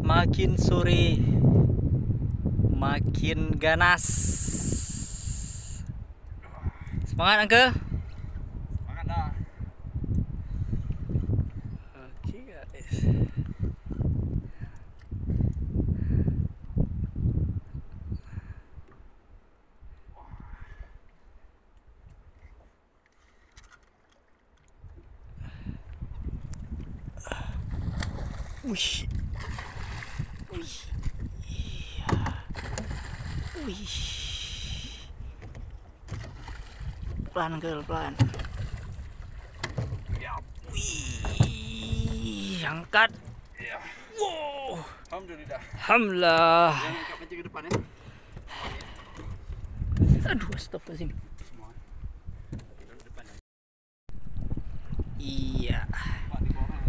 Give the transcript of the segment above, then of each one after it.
Makin sore makin ganas. Semangat Angke. Semangat dah. Oke guys. Wih. Wih. Iya. Wih. Pelan girl, pelan. Wih, angkat. Ya. Wow. Alhamdulillah. Alhamdulillah. Jangan angkat pancing ke depan ya. Aduh, astagfirullahaladzim. Semua. Ke depan ya. Iya. Pak di bawah.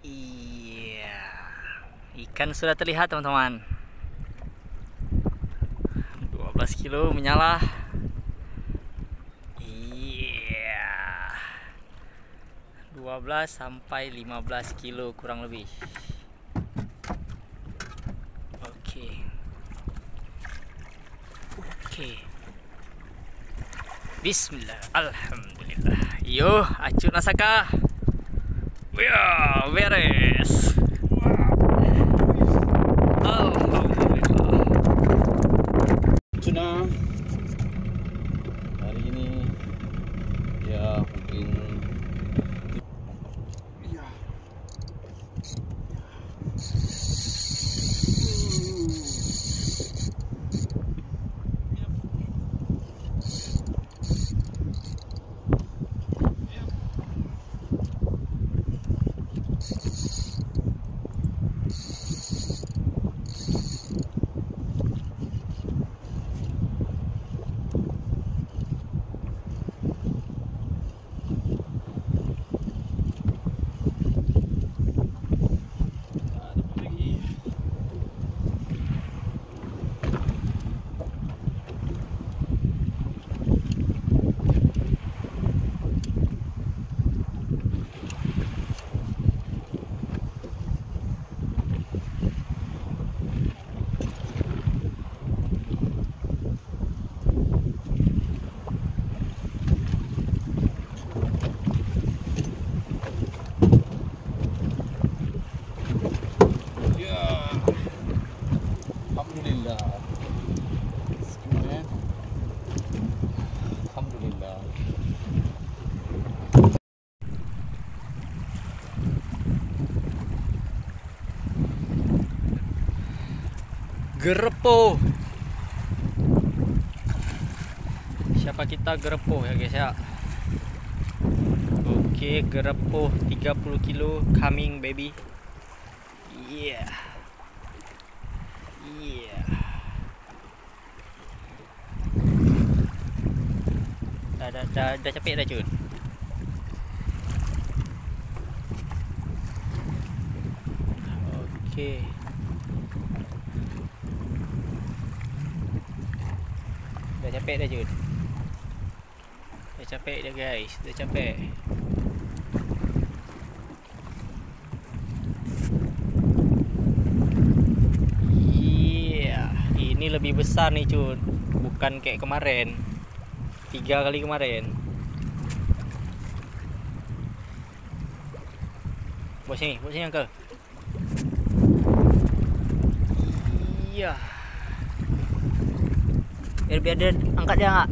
Iya. Ikan sudah terlihat teman-teman. 12 kilo menyala. Iya. 12 sampai 15 kilo kurang lebih. Oke. Oke. Bismillah. Alhamdulillah. Yo, acut nasaka. Wah, beres. Alhamdulillah. Sudah. Hari ini ya mungkin ya. Alhamdulillah. Bismillah. Alhamdulillah. Gerepo. Siapa kita gerepo ya guys ya. Oke, gerepo 30 kilo coming baby. Yeah. Yeah. Dah capek dah Cun. Oke. Dah capek dah Cun. Dah capek dah guys, dah capek. Iya, ini lebih besar nih Cun. Bukan kayak kemarin. 3 kali kemarin. Buat sini Uncle. Iya. Biar dia angkat dia enggak?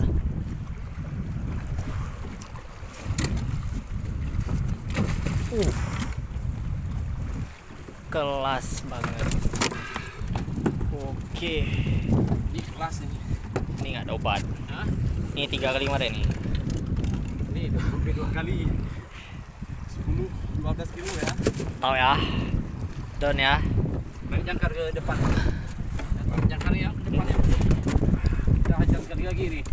Kelas banget. Oke. Ini kelas ini. Ini nggak ada obat. Hah? Ini 3 kali kemarin nih. Ini 22 kali. 10-12 kilo ya. Tahu ya. Down ya. Naik jangkar ke depan. Jangkar yang ke depan ya. Kita hajar sekali lagi nih.